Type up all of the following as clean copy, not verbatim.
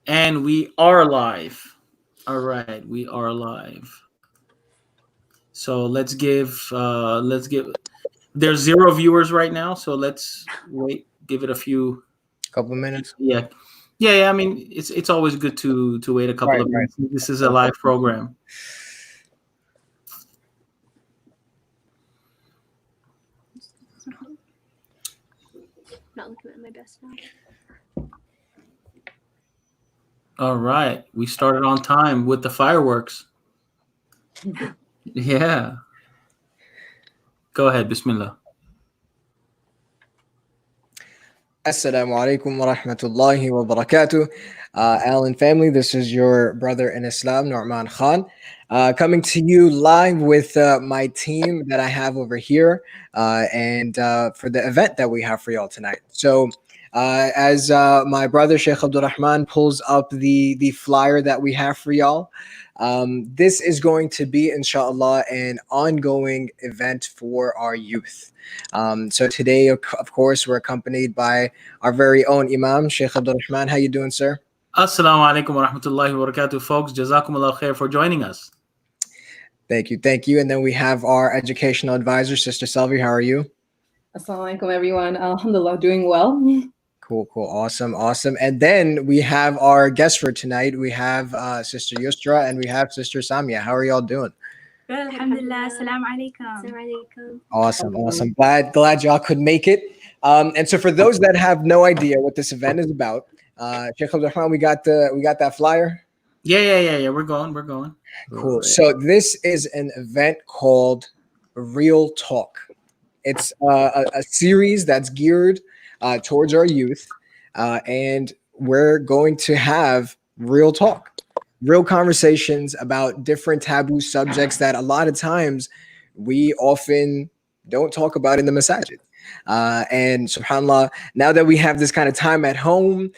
And we are live. All right, we are live. So let's give there's zero viewers right now, so let's wait, give it a few. Couple minutes. Yeah. Yeah, I mean, it's always good to wait a couple Right, of right. minutes. This is a live program. Not looking at my best now. All right. We started on time with the fireworks. Yeah. Go ahead, Bismillah. Assalamu alaikum wa rahmatullahi wa barakatuh. Alan family, this is your brother in Islam, Norman Khan, coming to you live with my team that I have over here and for the event that we have for y'all tonight. So, as my brother Sheikh Abdul Rahman pulls up the flyer that we have for y'all, this is going to be, inshallah, an ongoing event for our youth. So today, of course, we're accompanied by our very own Imam, Sheikh Abdul Rahman. How you doing, sir? Assalamu alaikum wa rahmatullahi wa barakatuh, folks. Jazakumullah khair for joining us. Thank you, thank you. And then we have our educational advisor, Sister Selvi. How are you? Assalamu alaikum, everyone. Alhamdulillah, doing well. Cool, cool, awesome, awesome. And then we have our guest for tonight. We have Sister Yusra and we have Sister Samia. How are y'all doing? Good, alhamdulillah. Assalamu alaikum. Assalamualaikum. Awesome, awesome. Glad y'all could make it. And so for those that have no idea what this event is about, Sheikh Abdul Rahman, we got that flyer. Yeah. We're going. Cool. So this is an event called Real Talk. It's a series that's geared towards our youth, and we're going to have real talk, real conversations about different taboo subjects that a lot of times we often don't talk about in the masajid. And subhanAllah, now that we have this kind of time at home,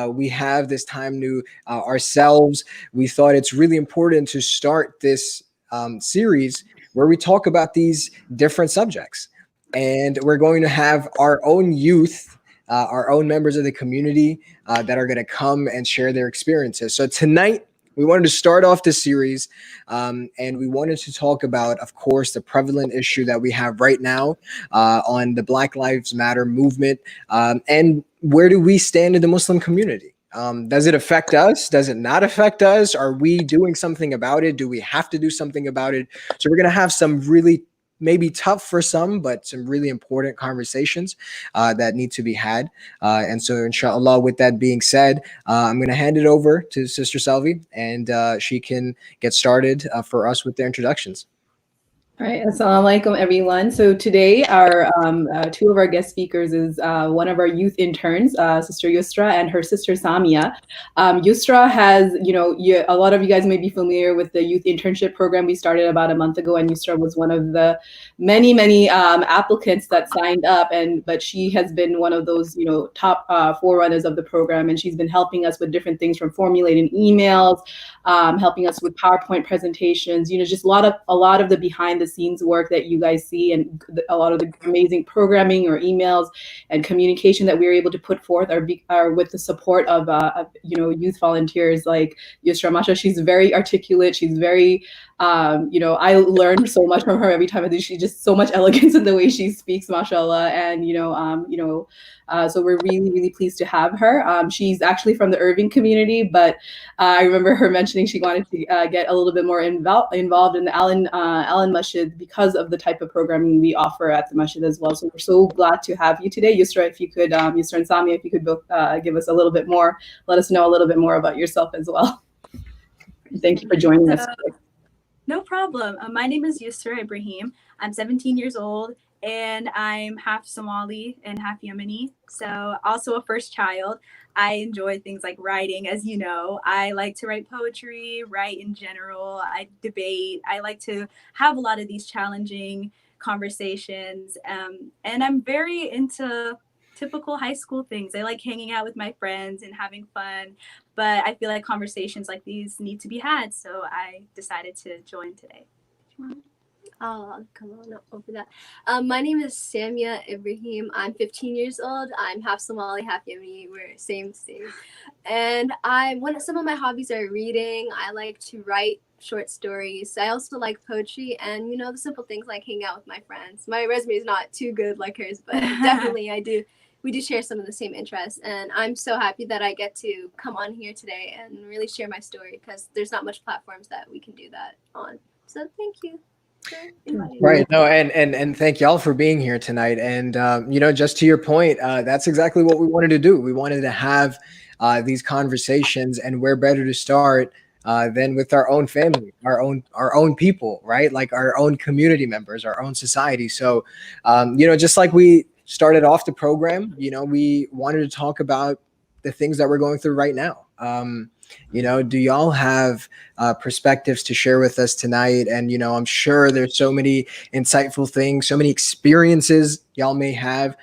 we have this time to ourselves, we thought it's really important to start this series where we talk about these different subjects. And we're going to have our own youth, our own members of the community that are going to come and share their experiences. So tonight, we wanted to start off this series and we wanted to talk about, of course, the prevalent issue that we have right now on the Black Lives Matter movement and where do we stand in the Muslim community? Does it affect us? Does it not affect us? Are we doing something about it? Do we have to do something about it? So we're going to have some really maybe tough for some, but some really important conversations that need to be had. And so, inshallah, with that being said, I'm going to hand it over to Sister Selvi, and she can get started for us with their introductions. All right, assalamu alaikum, everyone. So today, our two of our guest speakers is one of our youth interns, Sister Yusra, and her sister Samia. Yusra has, a lot of you guys may be familiar with the youth internship program we started about a month ago, and Yusra was one of the many applicants that signed up, but she has been one of those, top forerunners of the program, and she's been helping us with different things from formulating emails, helping us with PowerPoint presentations, just a lot of the behind the scenes work that you guys see, and a lot of the amazing programming or emails and communication that we were able to put forth are with the support of youth volunteers like Yusra. Masha, she's very articulate. She's very I learn so much from her every time I do. She's just so much elegance in the way she speaks, mashallah. And so we're really pleased to have her. She's actually from the Irving community, but I remember her mentioning she wanted to get a little bit more involved in the Allen Masjid because of the type of programming we offer at the Masjid as well. So we're so glad to have you today, Yusra. If you could, Yusra and Samia, if you could both give us a little bit more, let us know a little bit more about yourself as well. Thank you for joining us today. No problem. My name is Yusra Ibrahim. I'm 17 years old and I'm half Somali and half Yemeni. So also a first child. I enjoy things like writing, as you know. I like to write poetry, write in general. I debate. I like to have a lot of these challenging conversations. And I'm very into typical high school things. I like hanging out with my friends and having fun, but I feel like conversations like these need to be had. So I decided to join today. I'll come on over that. My name is Samia Ibrahim. I'm 15 years old. I'm half Somali, half Yemeni. We're same. And some of my hobbies are reading. I like to write short stories. I also like poetry and the simple things like hanging out with my friends. My resume is not too good like hers, but definitely I do. We do share some of the same interests, and I'm so happy that I get to come on here today and really share my story because there's not much platforms that we can do that on. So thank you. Right. No, and thank y'all for being here tonight. And just to your point, that's exactly what we wanted to do. We wanted to have these conversations, and where better to start than with our own family, our own people, right? Like our own community members, our own society. So, just like we started off the program, we wanted to talk about the things that we're going through right now. Do y'all have perspectives to share with us tonight? And, I'm sure there's so many insightful things, so many experiences y'all may have.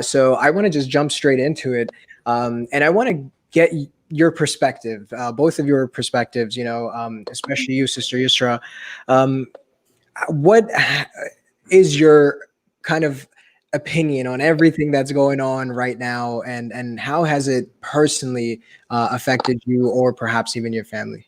So I want to just jump straight into it. And I want to get your perspective, both of your perspectives, especially you, Sister Yusra. What is your kind of opinion on everything that's going on right now, and how has it personally affected you or perhaps even your family?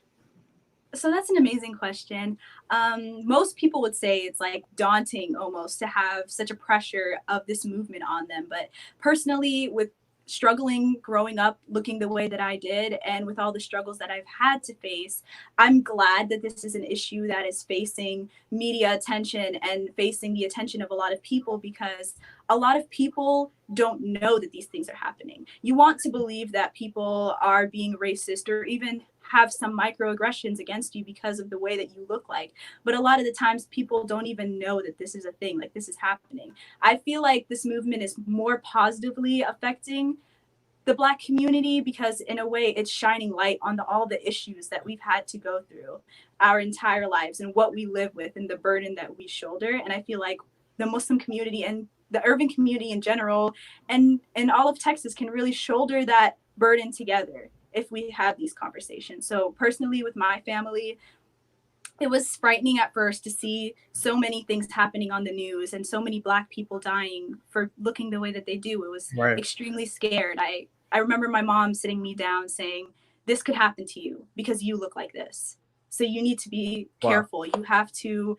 So that's an amazing question. Most people would say it's like daunting almost to have such a pressure of this movement on them. But personally, with struggling growing up looking the way that I did, and with all the struggles that I've had to face, I'm glad that this is an issue that is facing media attention and facing the attention of a lot of people, because a lot of people don't know that these things are happening. You want to believe that people are being racist or even have some microaggressions against you because of the way that you look like. But a lot of the times people don't even know that this is a thing, like this is happening. I feel like this movement is more positively affecting the Black community because in a way it's shining light on all the issues that we've had to go through our entire lives and what we live with and the burden that we shoulder. And I feel like the Muslim community and the urban community in general and all of Texas can really shoulder that burden together if we have these conversations. So personally with my family, it was frightening at first to see so many things happening on the news and so many Black people dying for looking the way that they do. It was extremely scared. I remember my mom sitting me down saying, this could happen to you because you look like this. So you need to be careful. You have to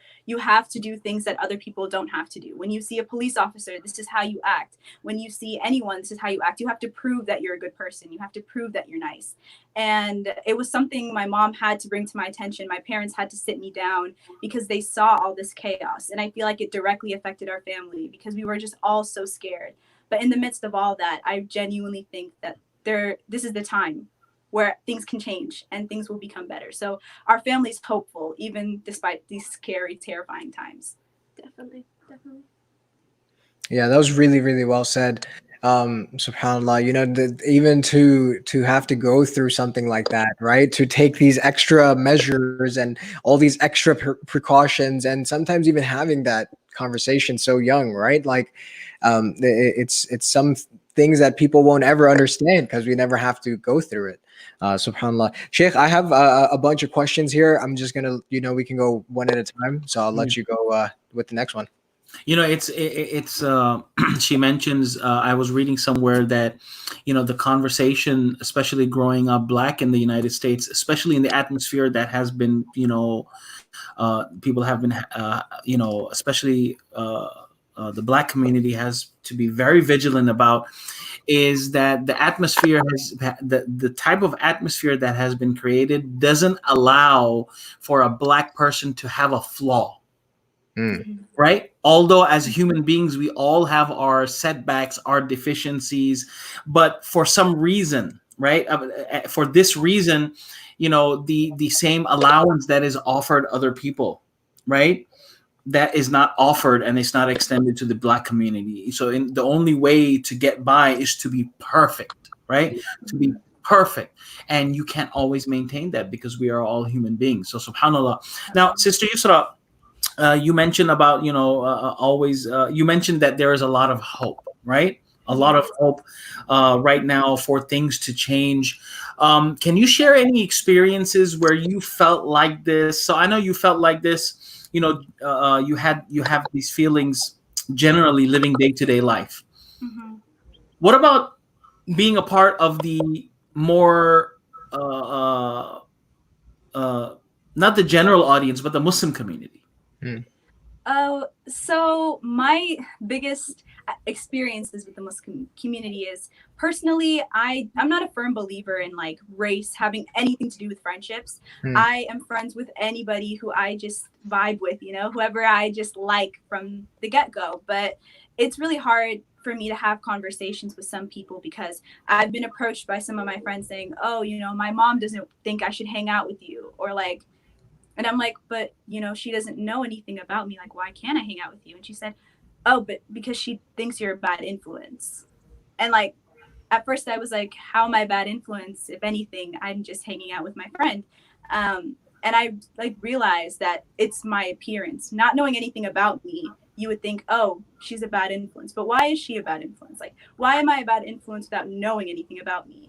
do things that other people don't have to do. When you see a police officer, this is how you act. When you see anyone, this is how you act. You have to prove that you're a good person. You have to prove that you're nice. And it was something my mom had to bring to my attention. My parents had to sit me down because they saw all this chaos. And I feel like it directly affected our family because we were just all so scared. But in the midst of all that, I genuinely think that this is the time where things can change and things will become better. So our family's hopeful, even despite these scary, terrifying times. Definitely. Yeah, that was really, really well said. SubhanAllah, even to have to go through something like that, right? To take these extra measures and all these extra precautions, and sometimes even having that conversation so young, right? Like, it's some things that people won't ever understand because we never have to go through it. SubhanAllah. Sheikh, I have a bunch of questions here. I'm just gonna, we can go one at a time. So I'll let you go with the next one. It's she mentions, I was reading somewhere that the conversation, especially growing up Black in the United States, especially in the atmosphere that has been people have been especially the Black community has to be very vigilant about, is that the atmosphere has the type of atmosphere that has been created doesn't allow for a Black person to have a flaw. Right? Although as human beings, we all have our setbacks, our deficiencies, but for some reason, right? For this reason, the same allowance that is offered other people, right? That is not offered and it's not extended to the Black community. So the only way to get by is to be perfect, right? To be perfect. And you can't always maintain that because we are all human beings. So subhanAllah. Now, Sister Yusra, you mentioned about always you mentioned that there is a lot of hope, right? A lot of hope right now for things to change. Can you share any experiences where you felt like this? So I know you felt like this you have these feelings generally living day-to-day life. Mm-hmm. What about being a part of the more uh, not the general audience, but the Muslim community? Oh, so my biggest experiences with the Muslim community is personally, I'm not a firm believer in like race having anything to do with friendships. I am friends with anybody who I just vibe with, whoever I just like from the get-go. But it's really hard for me to have conversations with some people because I've been approached by some of my friends saying, "Oh, my mom doesn't think I should hang out with you," or like. And I'm like, but, she doesn't know anything about me. Like, why can't I hang out with you? And she said, oh, but because she thinks you're a bad influence. And like, at first I was like, how am I a bad influence? If anything, I'm just hanging out with my friend. And I like realized that it's my appearance. Not knowing anything about me, you would think, oh, she's a bad influence. But why is she a bad influence? Like, why am I a bad influence without knowing anything about me?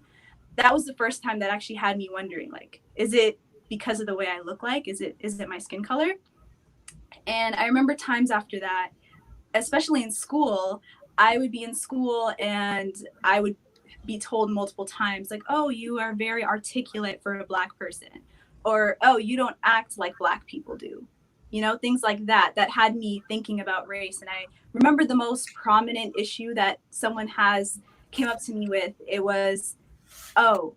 That was the first time that actually had me wondering, like, is it because of the way I look like? Is it my skin color? And I remember times after that, especially in school, I would be in school and I would be told multiple times, like, oh, you are very articulate for a Black person, or oh, you don't act like Black people do. Things like that had me thinking about race. And I remember the most prominent issue that someone came up to me with. It was, oh,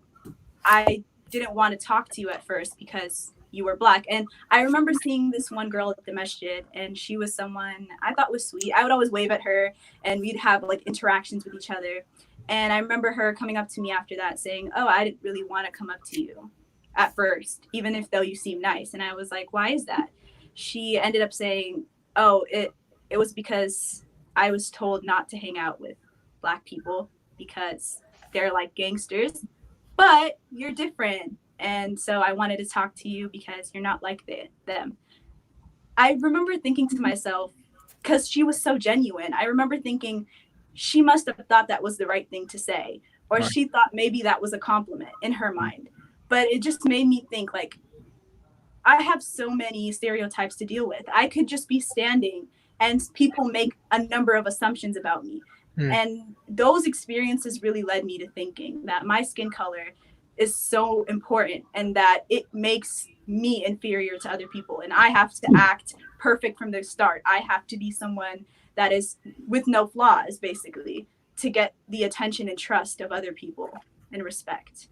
I didn't want to talk to you at first because you were Black. And I remember seeing this one girl at the masjid, and she was someone I thought was sweet. I would always wave at her and we'd have like interactions with each other. And I remember her coming up to me after that saying, oh, I didn't really want to come up to you at first, even if though you seem nice. And I was like, why is that? She ended up saying, oh, it was because I was told not to hang out with Black people because they're like gangsters. But you're different. And so I wanted to talk to you because you're not like them. I remember thinking to myself, because she was so genuine, I remember thinking she must have thought that was the right thing to say, or she thought maybe that was a compliment in her mind. But it just made me think, like, I have so many stereotypes to deal with. I could just be standing and people make a number of assumptions about me. And those experiences really led me to thinking that my skin color is so important and that it makes me inferior to other people. And I have to act perfect from the start. I have to be someone that is with no flaws, basically, to get the attention and trust of other people and respect.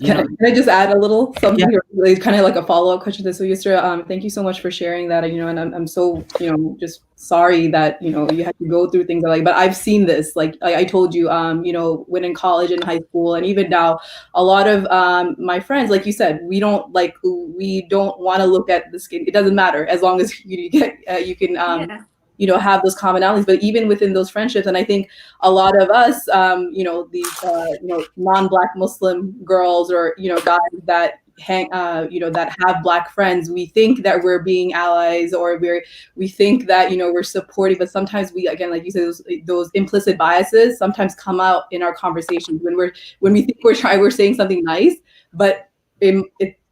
Can I just add a little something, kind of like a follow-up question to this? So Yusra, thank you so much for sharing that. And I'm so, just sorry that, you had to go through things like, but I've seen this, like I told you, when in college and high school, and even now, a lot of my friends, like you said, we don't want to look at the skin. It doesn't matter as long as you can, have those commonalities. But even within those friendships, and I think a lot of us, these non-Black Muslim girls or guys that that have Black friends, we think that we're being allies, or we think that we're supportive, but sometimes we, again, like you said, those implicit biases sometimes come out in our conversations when we think we're saying something nice, but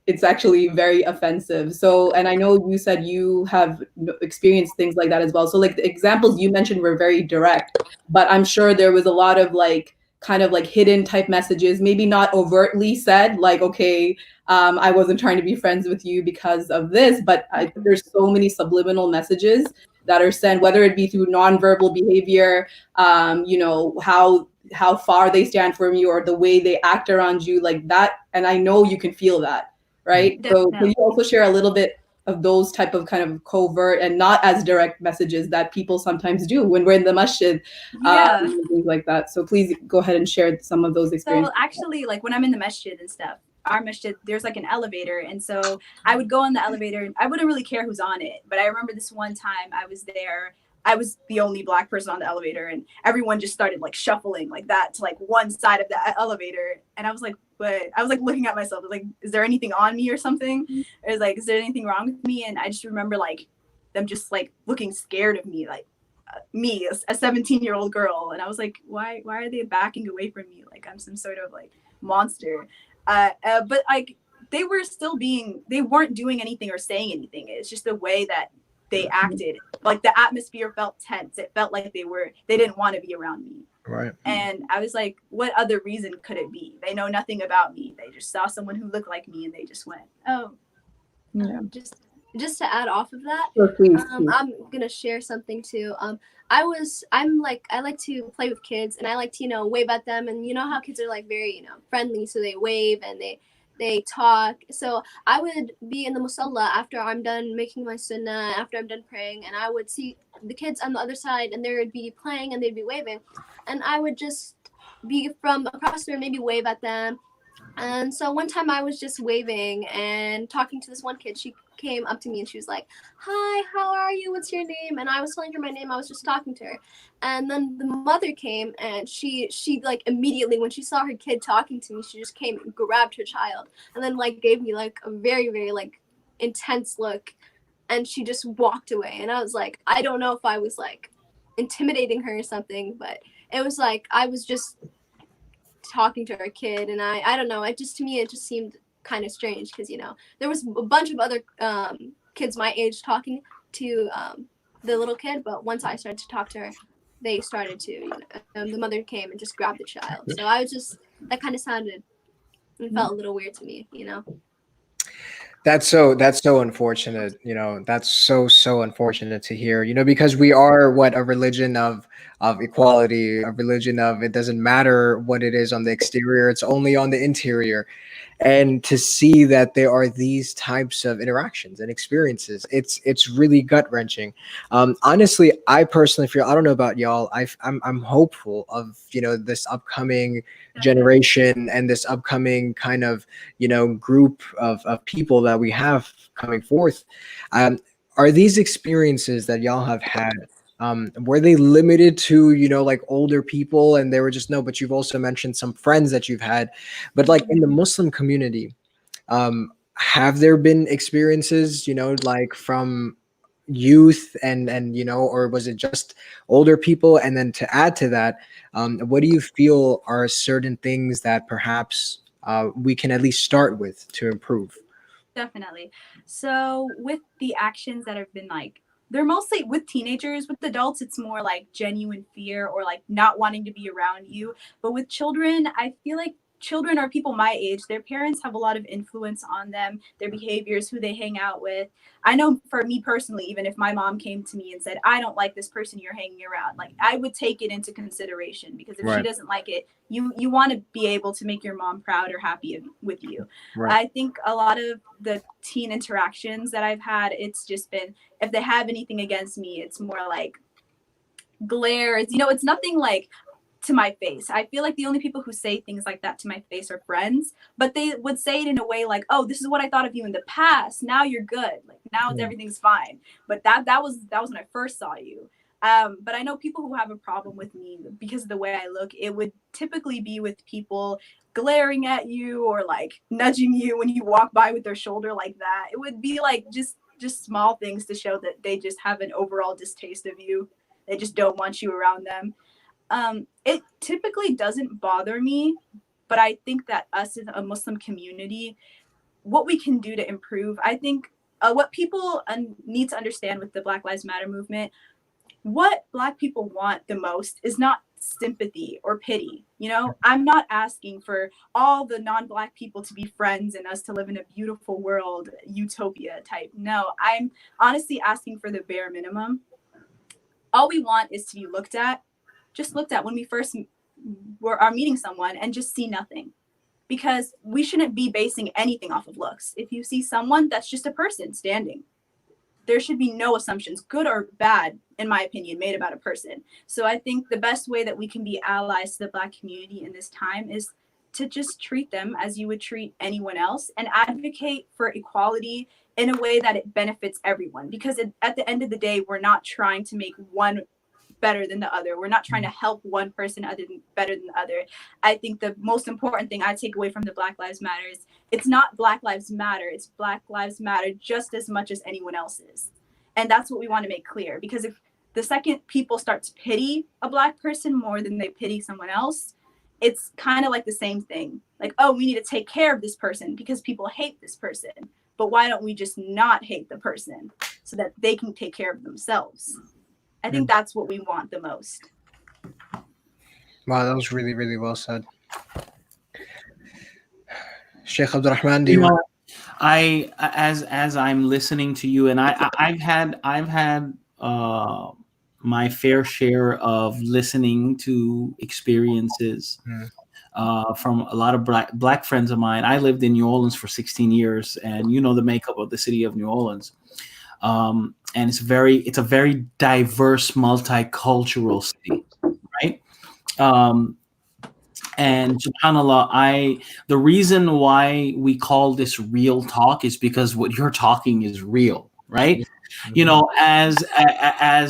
it's actually very offensive. So, and I know you said you have experienced things like that as well. So like the examples you mentioned were very direct, but I'm sure there was a lot of kind of hidden type messages, maybe not overtly said, like, okay, I wasn't trying to be friends with you because of this, but there's so many subliminal messages that are sent, whether it be through nonverbal behavior, how far they stand from you, or the way they act around you, like that. And I know you can feel that. Right. Definitely. So can you also share a little bit of those type of kind of covert and not as direct messages that people sometimes do when we're in the masjid, things like that? So please go ahead and share some of those experiences. So actually, like when I'm in the masjid and stuff, our masjid, there's like an elevator. And so I would go on the elevator and I wouldn't really care who's on it. But I remember this one time I was there. I was the only Black person on the elevator, and everyone just started like shuffling like that to like one side of the elevator. And I was like, looking at myself, I was like, is there anything on me or something? Or is like, is there anything wrong with me? And I just remember like them just like looking scared of me, like me, a 17-year-old girl. And I was like, why are they backing away from me? Like I'm some sort of like monster. But like they weren't doing anything or saying anything. It's just the way that they acted. Like the atmosphere felt tense. It felt like they didn't want to be around me. Right. And I was like, what other reason could it be? They know nothing about me. They just saw someone who looked like me and they just went, oh. Yeah. Just to add off of that, So please. I'm gonna share something too. I like to play with kids, and I like to, wave at them, and you know how kids are like very, friendly, so they wave and they talk. So I would be in the musalla after I'm done making my sunnah, after I'm done praying, and I would see the kids on the other side, and they would be playing and they'd be waving, and I would just be from across the room, maybe wave at them. And so one time I was just waving and talking to this one kid. She came up to me and she was like, "Hi, how are you? What's your name?" And I was telling her my name. I was just talking to her. And then the mother came, and she like immediately, when she saw her kid talking to me, she just came and grabbed her child and then like gave me like a very, very like intense look, and she just walked away. And I was like, I don't know if I was like intimidating her or something, but it was like I was just talking to our kid, and I don't know, to me it just seemed kind of strange, because there was a bunch of other kids my age talking to the little kid, but once I started to talk to her, they started to, the mother came and just grabbed the child. So I was just, that kind of sounded and felt a little weird to me. That's so unfortunate. That's so unfortunate to hear. Because we are a religion of equality, a religion of, it doesn't matter what it is on the exterior, it's only on the interior. And to see that there are these types of interactions and experiences, it's really gut wrenching. Honestly, I personally feel, I don't know about y'all, I'm hopeful of this upcoming generation and this upcoming kind of group of people that we have coming forth. Are these experiences that y'all have had, were they limited to like older people, and they were just, no, but you've also mentioned some friends that you've had, but like in the Muslim community, have there been experiences like from youth and or was it just older people? And then to add to that, what do you feel are certain things that perhaps we can at least start with to improve? Definitely. So with the actions that have been like, they're mostly with teenagers. With adults, it's more like genuine fear or like not wanting to be around you. But with children, I feel like children are people my age. Their parents have a lot of influence on them, their behaviors, who they hang out with. I know for me personally, even if my mom came to me and said, I don't like this person you're hanging around, like I would take it into consideration, because if she doesn't like it, you want to be able to make your mom proud or happy with you. I think a lot of the teen interactions that I've had, it's just been, if they have anything against me, it's more like glare. It's nothing like to my face. I feel like the only people who say things like that to my face are friends, but they would say it in a way like, oh, this is what I thought of you in the past. Now you're good. Like now everything's fine. But that was when I first saw you. But I know people who have a problem with me because of the way I look. It would typically be with people glaring at you or like nudging you when you walk by with their shoulder like that. It would be like just small things to show that they just have an overall distaste of you. They just don't want you around them. It typically doesn't bother me, but I think that us as a Muslim community, what we can do to improve, I think what people need to understand with the Black Lives Matter movement, what Black people want the most is not sympathy or pity. I'm not asking for all the non-Black people to be friends and us to live in a beautiful world, utopia type. No, I'm honestly asking for the bare minimum. All we want is to be looked at when we first are meeting someone, and just see nothing, because we shouldn't be basing anything off of looks. If you see someone, that's just a person standing. There should be no assumptions, good or bad, in my opinion, made about a person. So I think the best way that we can be allies to the Black community in this time is to just treat them as you would treat anyone else, and advocate for equality in a way that it benefits everyone. Because at the end of the day, we're not trying to make one better than the other. We're not trying to help one person better than the other. I think the most important thing I take away from the Black Lives Matter is it's not Black Lives Matter. It's Black Lives Matter just as much as anyone else's. And that's what we want to make clear. Because if the second people start to pity a Black person more than they pity someone else, it's kind of like the same thing. Like, oh, we need to take care of this person because people hate this person. But why don't we just not hate the person so that they can take care of themselves? I think that's what we want the most. Wow, that was really, really well said. Sheikh Abdurrahman, do You you want? know, as I'm listening to you, and I've had my fair share of listening to experiences from a lot of black friends of mine. I lived in New Orleans for 16 years, and you know the makeup of the city of New Orleans. And it's a very diverse, multicultural city, right? And subhanallah, the reason why we call this real talk is because what you're talking is real, right? You know, as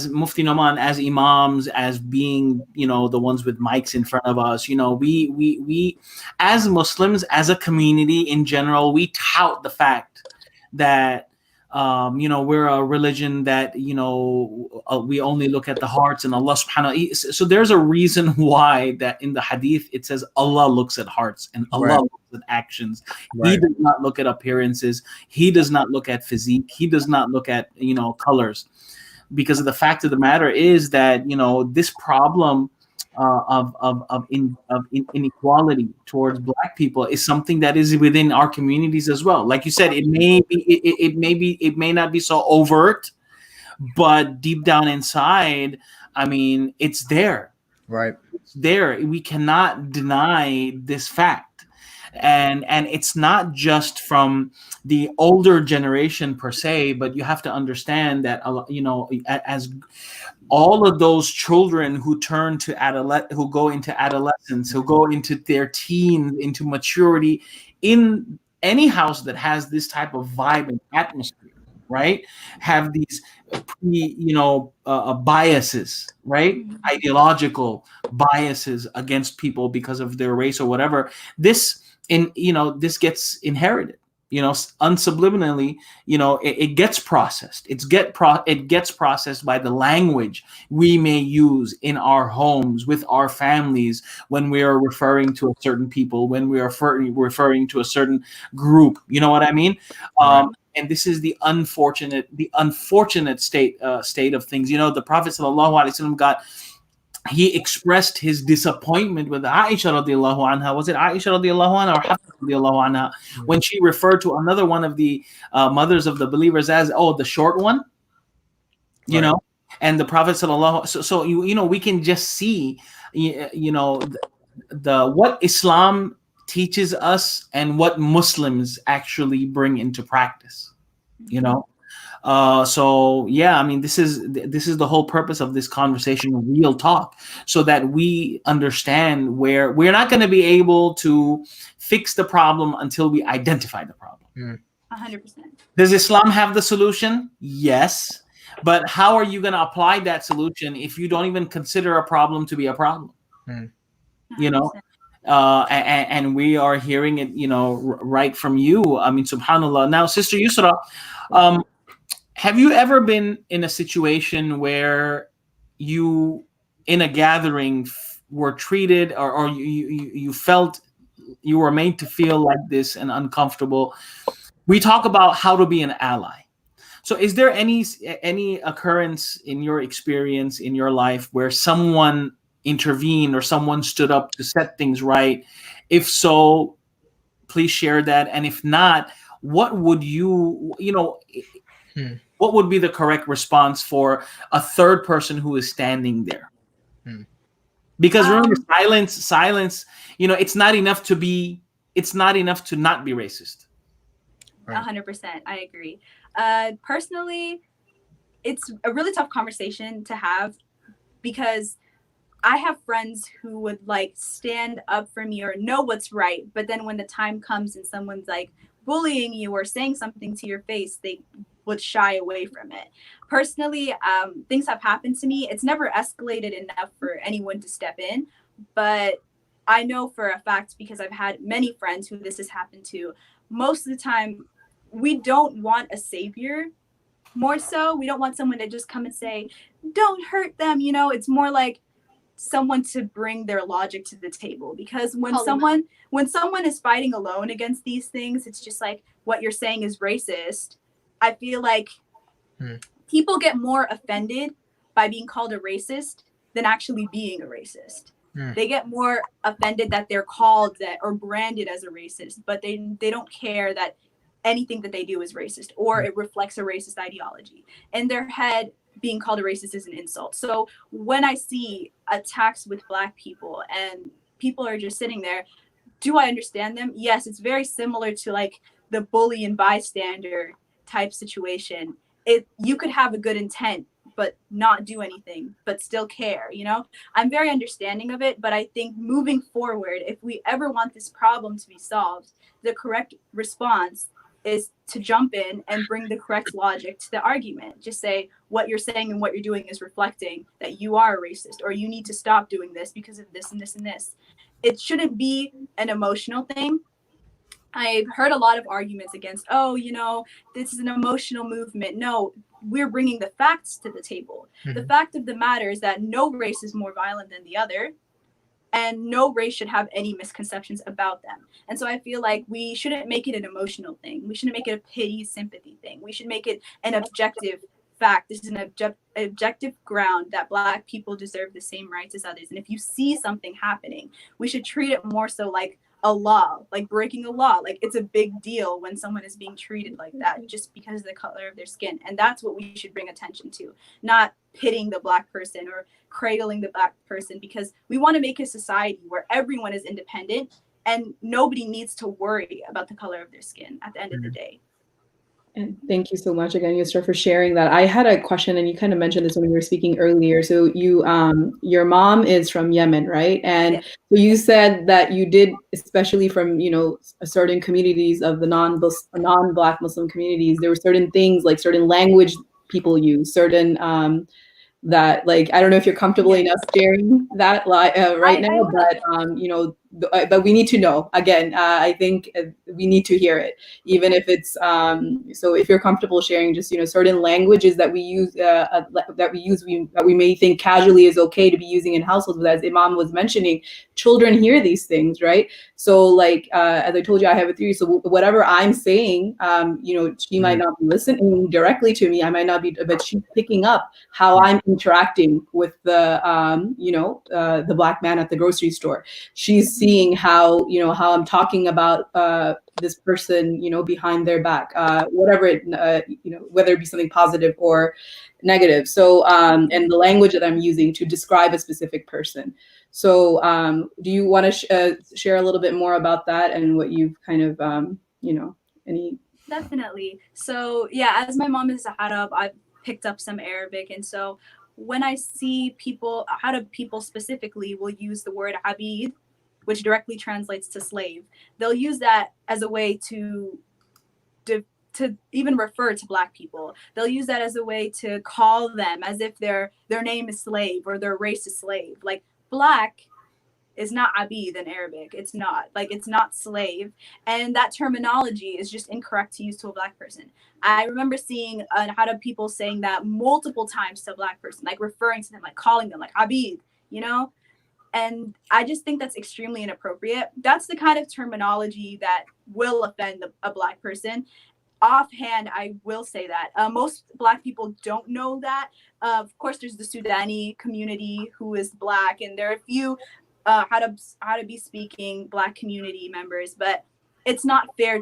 Mufti Noman, as imams, as being, you know, the ones with mics in front of us, you know, we as Muslims, as a community in general, we tout the fact that you know, we're a religion that, you know, we only look at the hearts, and Allah subhanahu. So there's a reason why that in the hadith it says Allah looks at hearts and Allah looks at actions. He does not look at appearances. He does not look at physique. He does not look at, you know, colors, because of the fact of the matter is that, you know, this problem of inequality towards Black people is something that is within our communities as well. Like you said, it may not be so overt, but deep down inside, I mean, it's there. Right. It's there. We cannot deny this fact. And it's not just from the older generation per se, but you have to understand that, you know, as all of those children who turn to who go into adolescence, who go into their teens, into maturity, in any house that has this type of vibe and atmosphere, right, have these biases, right, ideological biases against people because of their race or whatever. This gets inherited, you know, unsubliminally, you know, it gets processed. It gets processed by the language we may use in our homes with our families when we are referring to a certain people, when we are referring to a certain group. You know what I mean? And this is the unfortunate state of things. You know, the Prophet ﷺ he expressed his disappointment with Aisha radiallahu anha. Was it Aisha radiallahu anha or Hafsa radiallahu anha? When she referred to another one of the mothers of the believers as, oh, the short one, you know? And the Prophet sallallahu. So you know, we can just see, you know, the what Islam teaches us and what Muslims actually bring into practice, you know? So yeah, I mean, this is the whole purpose of this conversation, real talk, so that we understand where we're not going to be able to fix the problem until we identify the problem. 100%. Does Islam have the solution? Yes. But how are you going to apply that solution if you don't even consider a problem to be a problem? You know? And we are hearing it, you know, right from you. I mean, subhanAllah. Now, Sister Yusra, have you ever been in a situation where you, in a gathering, were treated or you felt you were made to feel like this and uncomfortable? We talk about how to be an ally. So is there any occurrence in your experience in your life where someone intervened or someone stood up to set things right? If so, please share that. And if not, what would what would be the correct response for a third person who is standing there? Because remember, silence, you know, it's not enough to not be racist. 100%. I agree. Personally, it's a really tough conversation to have because I have friends who would like stand up for me or know what's right, but then when the time comes and someone's like bullying you or saying something to your face, they would shy away from it. Personally, things have happened to me. It's never escalated enough for anyone to step in, but I know for a fact, because I've had many friends who this has happened to, most of the time we don't want a savior. More so, we don't want someone to just come and say, don't hurt them. You know, it's more like, someone to bring their logic to the table, because when Call them out. someone is fighting alone against these things, it's just like, what you're saying is racist. I feel like people get more offended by being called a racist than actually being a racist. They get more offended that they're called that or branded as a racist, but they don't care that anything that they do is racist or it reflects a racist ideology. In their head, being called a racist is an insult. So when I see attacks with Black people and people are just sitting there, do I understand them? Yes, it's very similar to like the bully and bystander type situation. You could have a good intent but not do anything, but still care, you know? I'm very understanding of it, but I think moving forward, if we ever want this problem to be solved, the correct response is to jump in and bring the correct logic to the argument. Just say what you're saying and what you're doing is reflecting that you are a racist, or you need to stop doing this because of this and this and this. It shouldn't be an emotional thing. I've heard a lot of arguments against, oh, you know, this is an emotional movement. No, we're bringing the facts to the table. The fact of the matter is that no race is more violent than the other, and no race should have any misconceptions about them. And so I feel like we shouldn't make it an emotional thing. We shouldn't make it a pity, sympathy thing. We should make it an objective fact. This is an objective ground that Black people deserve the same rights as others. And if you see something happening, we should treat it more so like a law, like breaking a law. Like it's a big deal when someone is being treated like that just because of the color of their skin. And that's what we should bring attention to, not pitting the Black person or cradling the Black person, because we want to make a society where everyone is independent and nobody needs to worry about the color of their skin at the end of the day. And thank you so much again, Yusra, for sharing that. I had a question, and you kind of mentioned this when we were speaking earlier. So you, your mom is from Yemen, right? And Yes. so you said that you did, especially from, you know, certain communities of the non-Black Muslim communities, there were certain things, like certain language people use, certain that, like, I don't know if you're comfortable enough sharing that right now, but you know, but we need to know. Again, I think we need to hear it, even if it's so if you're comfortable sharing, just, you know, certain languages that we use that we may think casually is okay to be using in households, but as Imam was mentioning, children hear these things, right? So like as I told you, I have a theory. So whatever I'm saying, you know, she might not be listening directly to me. I might not be, but she's picking up how I'm interacting with the you know, the Black man at the grocery store. She's seeing how, you know, how I'm talking about this person, you know, behind their back, whatever it, you know, whether it be something positive or negative. So and the language that I'm using to describe a specific person. So do you want to share a little bit more about that and what you've kind of, you know, any? Definitely. So yeah, as my mom is a Arab, I've picked up some Arabic, and so when I see people, Arab people specifically will use the word abid, which directly translates to slave. They'll use that as a way to even refer to Black people. They'll use that as a way to call them as if their name is slave or their race is slave. Like Black is not abid in Arabic. It's not. Like, it's not slave. And that terminology is just incorrect to use to a Black person. I remember seeing Arab people saying that multiple times to a Black person, like referring to them, like calling them like abid, you know? And I just think that's extremely inappropriate. That's the kind of terminology that will offend a Black person. Offhand, I will say that most Black people don't know that. Of course, there's the Sudani community who is Black, and there are a few how to be speaking Black community members, but it's not fair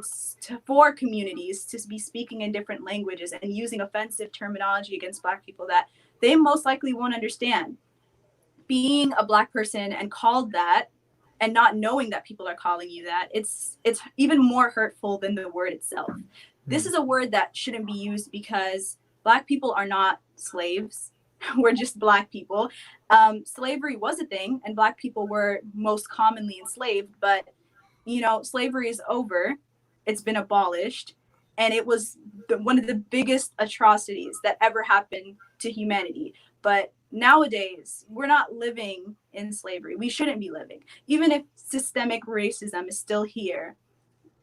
for communities to be speaking in different languages and using offensive terminology against Black people that they most likely won't understand. Being a Black person and called that and not knowing that people are calling you that, it's even more hurtful than the word itself. This is a word that shouldn't be used because Black people are not slaves. We're just Black people. Slavery was a thing and Black people were most commonly enslaved, but you know, slavery is over. It's been abolished, and it was one of the biggest atrocities that ever happened to humanity. But nowadays, we're not living in slavery. We shouldn't be living. Even if systemic racism is still here,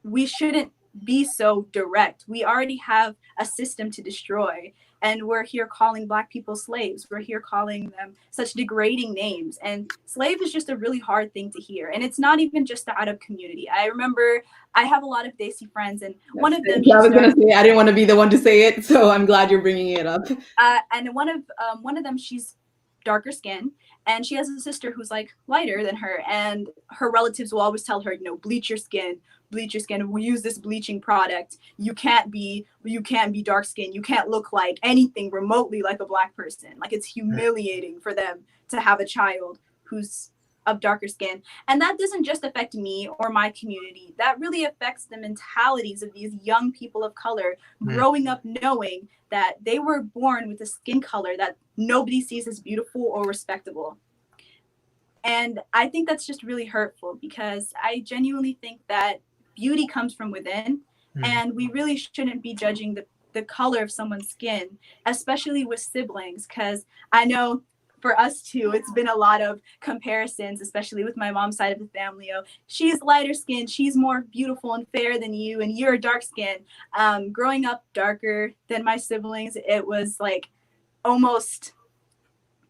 we shouldn't be so direct. We already have a system to destroy, and we're here calling Black people slaves. We're here calling them such degrading names. And slave is just a really hard thing to hear. And it's not even just the Arab community. I remember I have a lot of Desi friends, and one of them. I was gonna say I didn't want to be the one to say it, so I'm glad you're bringing it up. And one of them, she's darker skin, and she has a sister who's like lighter than her, and her relatives will always tell her, you know, bleach your skin, we use this bleaching product, you can't be dark skin, you can't look like anything remotely like a Black person. Like, it's humiliating for them to have a child who's of darker skin. And that doesn't just affect me or my community. That really affects the mentalities of these young people of color growing up knowing that they were born with a skin color that nobody sees as beautiful or respectable. And I think that's just really hurtful, because I genuinely think that beauty comes from within, and we really shouldn't be judging the color of someone's skin, especially with siblings, because I know for us too, it's been a lot of comparisons, especially with my mom's side of the family. Oh, she's lighter skinned, she's more beautiful and fair than you, and you're dark skinned. Growing up darker than my siblings, it was like almost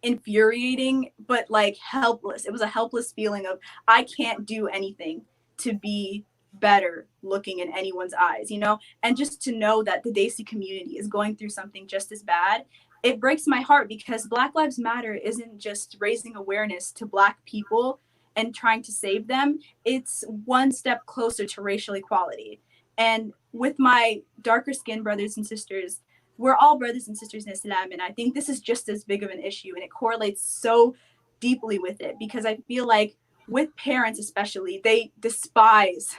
infuriating, but like helpless. It was a helpless feeling of, I can't do anything to be better looking in anyone's eyes, you know? And just to know that the Desi community is going through something just as bad, it breaks my heart, because Black Lives Matter isn't just raising awareness to Black people and trying to save them. It's one step closer to racial equality. And with my darker skinned brothers and sisters, we're all brothers and sisters in Islam. And I think this is just as big of an issue, and it correlates so deeply with it, because I feel like with parents especially, they despise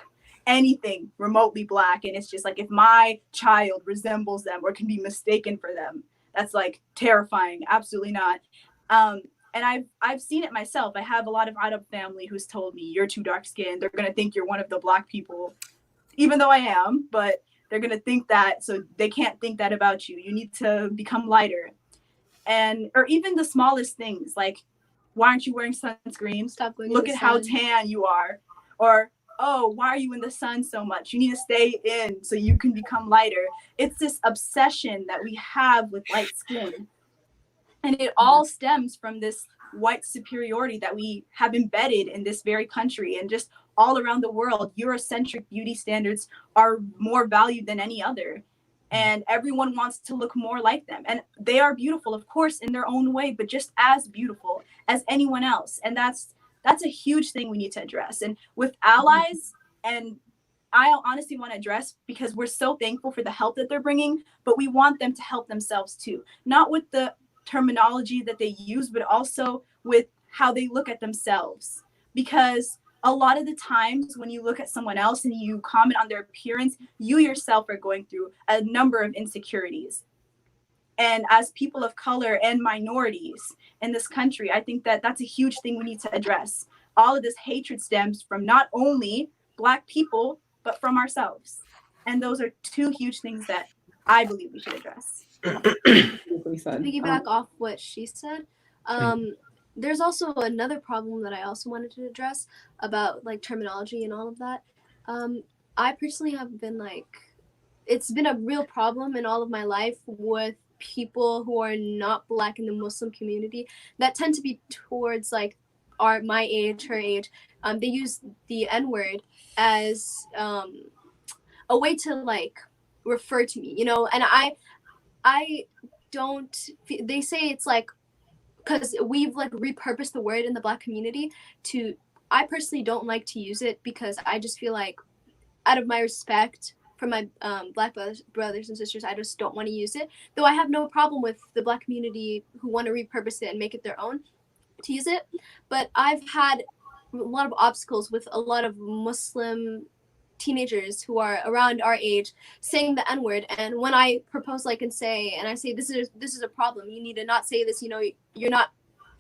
anything remotely Black. And it's just like, if my child resembles them or can be mistaken for them, that's like terrifying. Absolutely not. And I've seen it myself. I have a lot of Arab family who's told me, you're too dark skinned. They're going to think you're one of the Black people, even though I am, but they're going to think that, so they can't think that about you. You need to become lighter. And, or even the smallest things, like, why aren't you wearing sunscreen? Stop going. Look at how tan you are. Or, oh, why are you in the sun so much? You need to stay in so you can become lighter. It's this obsession that we have with light skin. And it all stems from this white superiority that we have embedded in this very country, and just all around the world. Eurocentric beauty standards are more valued than any other. And everyone wants to look more like them. And they are beautiful, of course, in their own way, but just as beautiful as anyone else. And that's a huge thing we need to address. And with allies, and I honestly want to address, because we're so thankful for the help that they're bringing, but we want them to help themselves too. Not with the terminology that they use, but also with how they look at themselves. Because a lot of the times when you look at someone else and you comment on their appearance, you yourself are going through a number of insecurities. And as people of color and minorities in this country, I think that that's a huge thing we need to address. All of this hatred stems from not only Black people, but from ourselves. And those are two huge things that I believe we should address. Piggyback off what she said, there's also another problem that I also wanted to address about like terminology and all of that. I personally have been like, it's been a real problem in all of my life with people who are not Black in the Muslim community that tend to be towards like my age, her age. They use the N-word as a way to like refer to me, you know, and I don't, they say it's like, because we've like repurposed the word in the Black community to, I personally don't like to use it, because I just feel like out of my respect for my Black brothers and sisters, I just don't want to use it. Though I have no problem with the Black community who want to repurpose it and make it their own to use it. But I've had a lot of obstacles with a lot of Muslim teenagers who are around our age saying the N-word, and when I propose like and I say this is a problem, you need to not say this, you know, you're not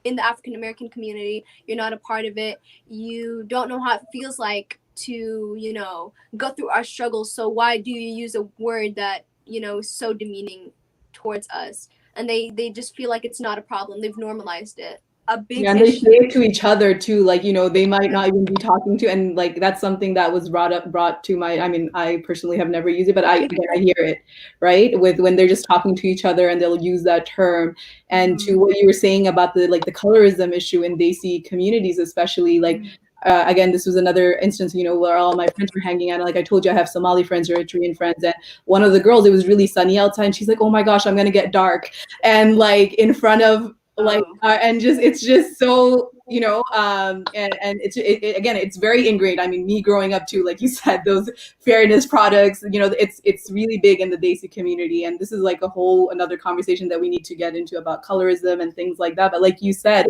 in the African American community, you're not a part of it, you don't know how it feels like to, you know, go through our struggles, so why do you use a word that, you know, is so demeaning towards us? And they just feel like it's not a problem, they've normalized it. a big Yeah, and they issue. say it to each other too, like, they might not even be talking to, and like that's something that was brought to my, I mean, I personally have never used it, but I hear it, right? With when they're just talking to each other and they'll use that term. And to what you were saying about the colorism issue in Desi communities, especially, like, again, this was another instance, where all my friends were hanging out. Like I told you, I have Somali friends, Eritrean friends, and one of the girls, it was really sunny outside, and she's like, "Oh my gosh, I'm gonna get dark," and like in front of like and just it's just so and again, it's very ingrained. I mean, me growing up too, like you said, those fairness products, it's really big in the Desi community, and this is like a whole another conversation that we need to get into about colorism and things like that. But like you said,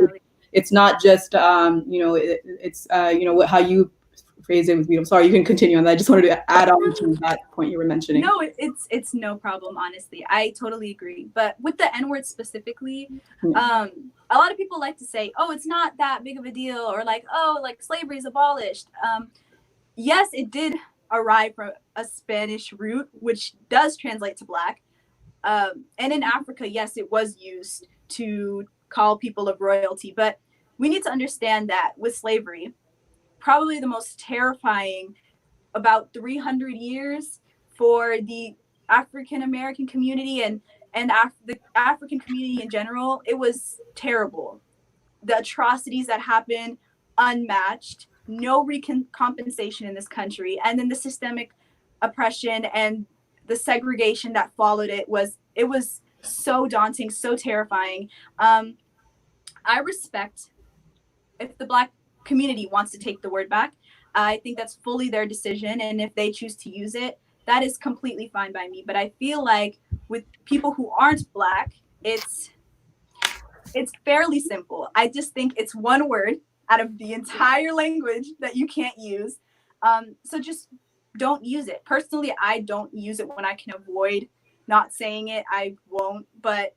it's not just it's how you phrase it was beautiful. Sorry, you can continue on that. I just wanted to add on to that point you were mentioning. No, it's no problem, honestly. I totally agree. But with the N-word specifically, a lot of people like to say, oh, it's not that big of a deal, or like, oh, like slavery is abolished. Yes, it did arrive from a Spanish root, which does translate to black. And in Africa, yes, it was used to call people of royalty. But we need to understand that with slavery, probably the most terrifying about 300 years for the African American community and the African community in general, it was terrible. The atrocities that happened, unmatched, no compensation in this country, and then the systemic oppression and the segregation that followed it was so daunting, so terrifying. I respect if the Black community wants to take the word back. I think that's fully their decision, and if they choose to use it, that is completely fine by me. But I feel like with people who aren't Black, it's fairly simple. I just think it's one word out of the entire language that you can't use. So just don't use it. Personally, I don't use it when I can avoid not saying it. I won't. But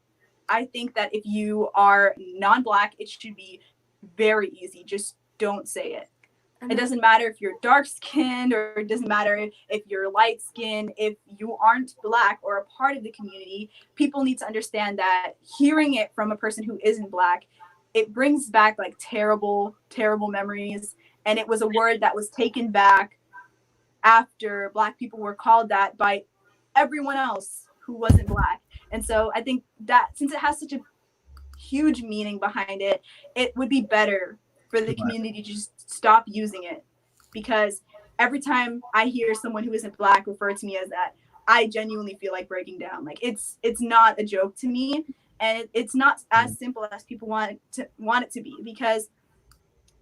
I think that if you are non-Black, it should be very easy. Just don't say it. It doesn't matter if you're dark skinned, or it doesn't matter if you're light skinned. If you aren't Black or a part of the community, people need to understand that hearing it from a person who isn't Black, it brings back like terrible, terrible memories. And it was a word that was taken back after Black people were called that by everyone else who wasn't Black. And so I think that since it has such a huge meaning behind it, it would be better for the community to just stop using it, because every time I hear someone who isn't Black refer to me as that, I genuinely feel like breaking down. Like it's not a joke to me, and it's not as simple as people want it to be, because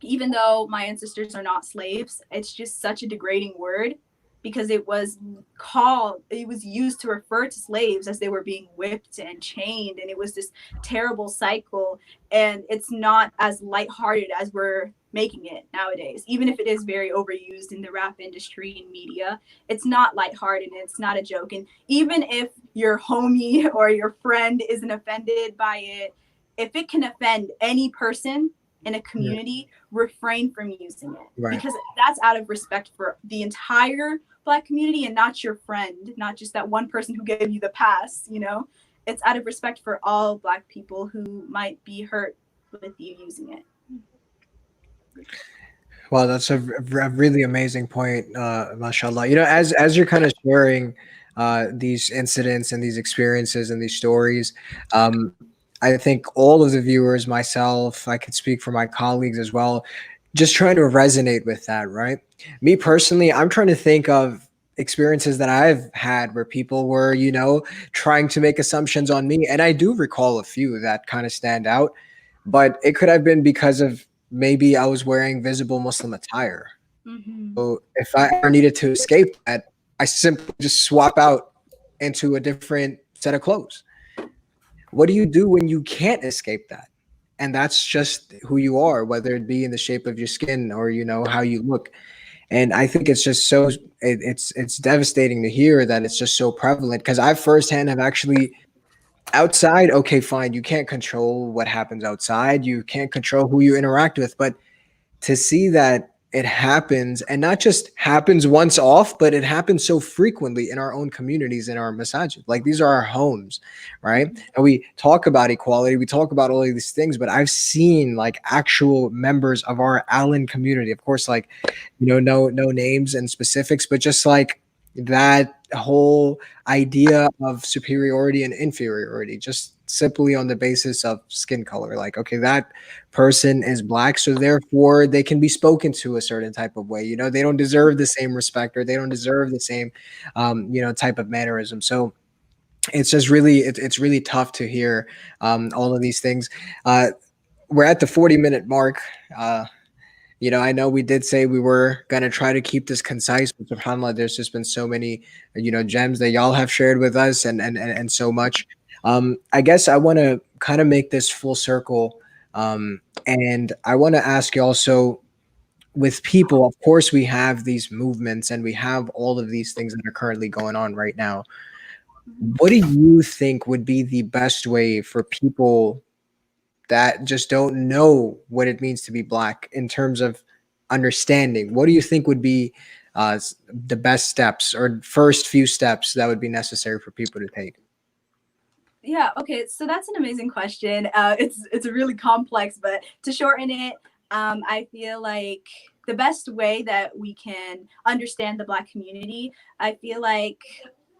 even though my ancestors are not slaves, it's just such a degrading word, because it was used to refer to slaves as they were being whipped and chained, and it was this terrible cycle. And it's not as lighthearted as we're making it nowadays, even if it is very overused in the rap industry and media. It's not lighthearted, and it's not a joke. And even if your homie or your friend isn't offended by it, if it can offend any person in a community, refrain from using it, because that's out of respect for the entire Black community and not your friend, not just that one person who gave you the pass. It's out of respect for all Black people who might be hurt with you using it. Well, that's a really amazing point, mashallah. As you're kind of sharing these incidents and these experiences and these stories, I think all of the viewers, myself, I could speak for my colleagues as well, just trying to resonate with that, right? Me personally, I'm trying to think of experiences that I've had where people were, trying to make assumptions on me. And I do recall a few that kind of stand out, but it could have been because of maybe I was wearing visible Muslim attire. Mm-hmm. So if I ever needed to escape that, I simply just swap out into a different set of clothes. What do you do when you can't escape that? And that's just who you are, whether it be in the shape of your skin or, how you look. And I think it's just so it's devastating to hear that it's just so prevalent, because I firsthand have actually outside. Okay, fine. You can't control what happens outside. You can't control who you interact with, but to see that it happens, and not just happens once off, but it happens so frequently in our own communities, in our masajid. Like, these are our homes, right? And we talk about equality, we talk about all of these things, but I've seen like actual members of our Allen community, of course, like, no names and specifics, but just like that whole idea of superiority and inferiority, just simply on the basis of skin color. Like, okay, that person is black, so therefore they can be spoken to a certain type of way. They don't deserve the same respect, or they don't deserve the same, type of mannerism. So it's just really, it's really tough to hear all of these things. We're at the 40-minute mark. I know we did say we were going to try to keep this concise, but subhanAllah, there's just been so many, gems that y'all have shared with us, and so much. I guess I want to kind of make this full circle. And I want to ask you also, with people, of course, we have these movements and we have all of these things that are currently going on right now. What do you think would be the best way for people that just don't know what it means to be black in terms of understanding? What do you think would be the best steps, or first few steps that would be necessary for people to take? Yeah, okay, so that's an amazing question. It's really complex, but to shorten it, I feel like the best way that we can understand the Black community, I feel like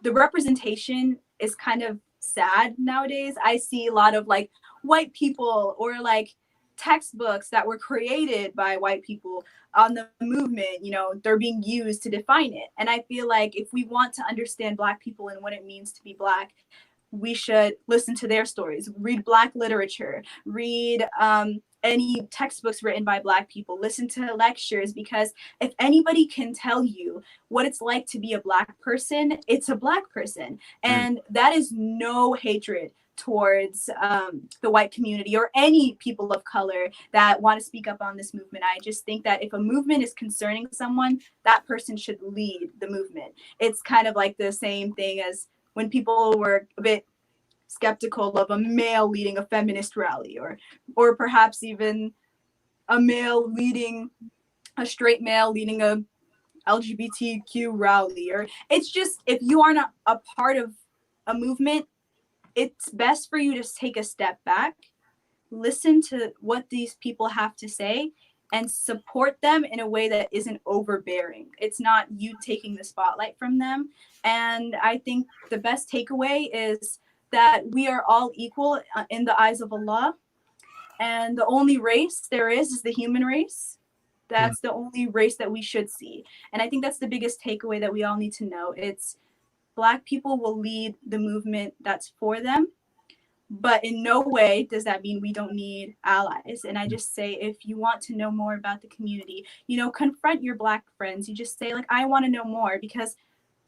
the representation is kind of sad nowadays. I see a lot of like white people, or like textbooks that were created by white people on the movement, they're being used to define it. And I feel like if we want to understand Black people and what it means to be Black, we should listen to their stories, read Black literature, read any textbooks written by Black people, listen to lectures, because if anybody can tell you what it's like to be a Black person, it's a Black person. And that is no hatred towards the white community or any people of color that want to speak up on this movement. I just think that if a movement is concerning someone, that person should lead the movement. It's kind of like the same thing as when people were a bit skeptical of a male leading a feminist rally, or perhaps even a straight male leading a LGBTQ rally. Or it's just, if you are not a part of a movement, it's best for you to take a step back, listen to what these people have to say, and support them in a way that isn't overbearing. It's not you taking the spotlight from them. And I think the best takeaway is that we are all equal in the eyes of Allah. And the only race there is the human race. That's the only race that we should see. And I think that's the biggest takeaway that we all need to know. It's Black people will lead the movement that's for them. But in no way does that mean we don't need allies. And I just say, if you want to know more about the community, confront your Black friends. You just say, like, I want to know more, because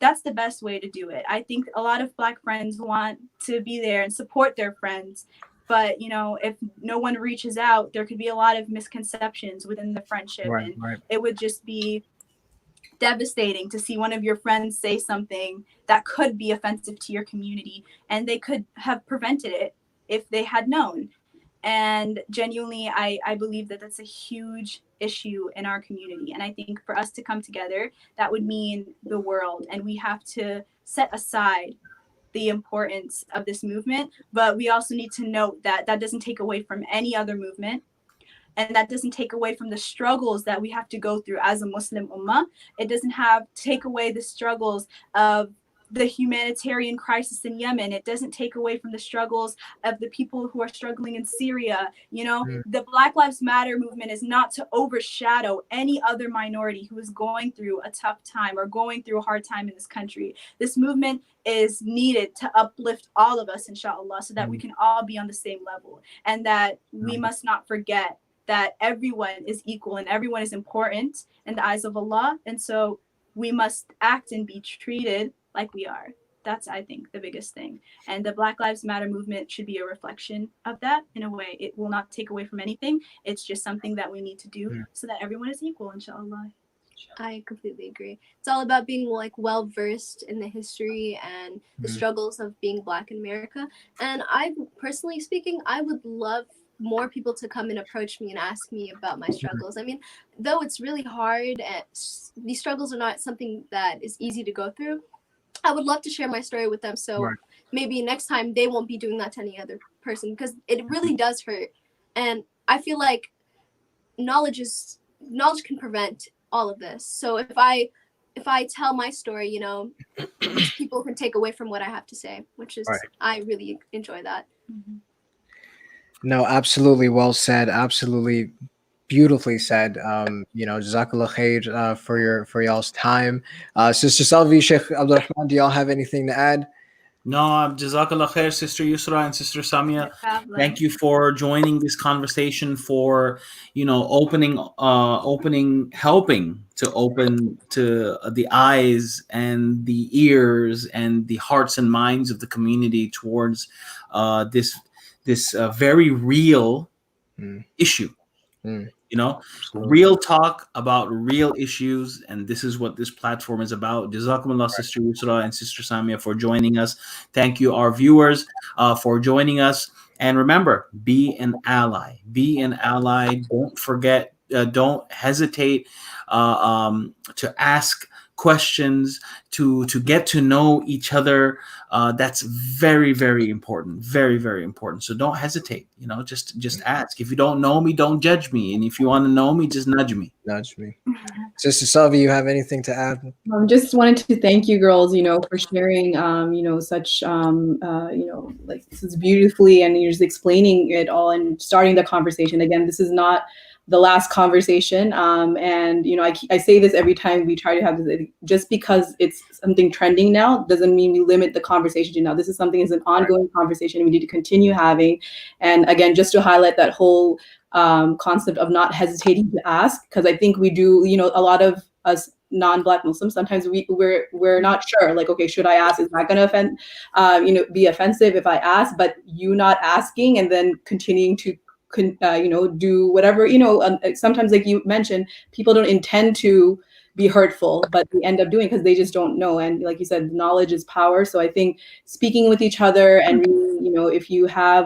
that's the best way to do it. I think a lot of Black friends want to be there and support their friends. But, if no one reaches out, there could be a lot of misconceptions within the friendship. Right. It would just be devastating to see one of your friends say something that could be offensive to your community, and they could have prevented it if they had known. And genuinely, I believe that that's a huge issue in our community. And I think for us to come together, that would mean the world. And we have to set aside the importance of this movement. But we also need to note that that doesn't take away from any other movement. And that doesn't take away from the struggles that we have to go through as a Muslim ummah. It doesn't take away the struggles of the humanitarian crisis in Yemen. It doesn't take away from the struggles of the people who are struggling in Syria. The Black Lives Matter movement is not to overshadow any other minority who is going through a tough time or going through a hard time in this country. This movement is needed to uplift all of us, inshallah, so that we can all be on the same level, and that we must not forget that everyone is equal and everyone is important in the eyes of Allah. And so we must act and be treated like we are. That's, I think, the biggest thing. And the Black Lives Matter movement should be a reflection of that in a way. It will not take away from anything. It's just something that we need to do so that everyone is equal, inshallah. I completely agree. It's all about being like well versed in the history and the struggles of being Black in America. And I, personally speaking, I would love more people to come and approach me and ask me about my struggles. I mean, though it's really hard, and these struggles are not something that is easy to go through, I would love to share my story with them. So Right. maybe next time they won't be doing that to any other person, because it really does hurt. And I feel like knowledge can prevent all of this. So if I tell my story, you know, these people can take away from what I have to say, which is, Right. I really enjoy that. No, absolutely well said. Absolutely beautifully said. You know, Jazakallah khair for y'all's time. Sister Salvi, Sheikh Abdul Rahman, do y'all have anything to add? No, Jazakallah khair, Sister Yusra and Sister Samia. No problem. Thank you for joining this conversation, for helping to open to the eyes and the ears and the hearts and minds of the community towards this very real Mm. issue. Mm. You know, Absolutely. real talk about real issues, and this is what this platform is about. Jazakumullah, Sister Yusra and Sister Samia, for joining us. Thank you, our viewers, for joining us. And remember, be an ally. Be an ally. Don't forget. Don't hesitate to ask questions, to get to know each other. That's very, very important. Very, very important. So don't hesitate. You know, just ask. If you don't know me, don't judge me. And if you want to know me, just nudge me. Nudge me. Sister Salvi, you have anything to add? Just wanted to thank you girls, you know, for sharing, you know, such, you know, like this is beautifully, and you're just explaining it all and starting the conversation. Again, this is not the last conversation. And, you know, I say this every time we try to have this, just because it's something trending now doesn't mean we limit the conversation to now. This is something is an ongoing conversation we need to continue having. And again, just to highlight that whole concept of not hesitating to ask, because I think we do, you know, a lot of us non-Black Muslims, sometimes we're not sure, like, okay, should I ask? Is that going to offend, you know, be offensive if I ask? But you not asking and then continuing to you know, do whatever, you know, sometimes, like you mentioned, people don't intend to be hurtful, but they end up doing because they just don't know. And like you said, knowledge is power. So I think speaking with each other, and you know, if you have,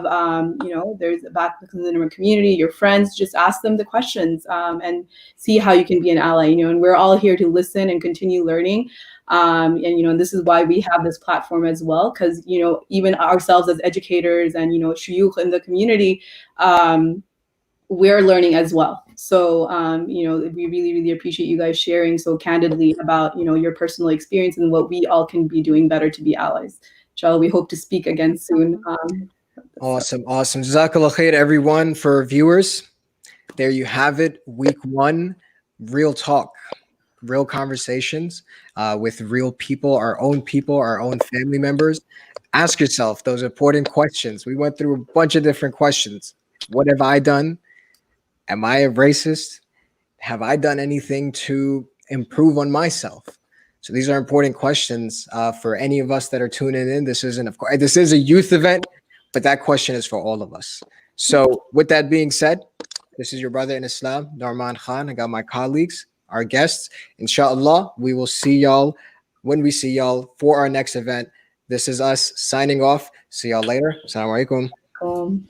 you know, there's a Black Muslim community, your friends, just ask them the questions and see how you can be an ally. You know, and we're all here to listen and continue learning. And you know, and this is why we have this platform as well, because you know, even ourselves as educators and you know, shuyukh in the community, we're learning as well. So you know, we really, really appreciate you guys sharing so candidly about, you know, your personal experience and what we all can be doing better to be allies. Inshallah, we hope to speak again soon. Awesome. Jazakallah khair, everyone. For viewers, there you have it. Week 1, real talk, real conversations with real people, our own family members. Ask yourself those important questions. We went through a bunch of different questions. What have I done? Am I a racist? Have I done anything to improve on myself? So these are important questions for any of us that are tuning in. This isn't, of course, this is a youth event, but that question is for all of us. So with that being said, this is your brother in Islam, Norman Khan. I got my colleagues, our guests. Inshallah, we will see y'all when we see y'all for our next event. This is us signing off. See y'all later. Assalamu alaikum.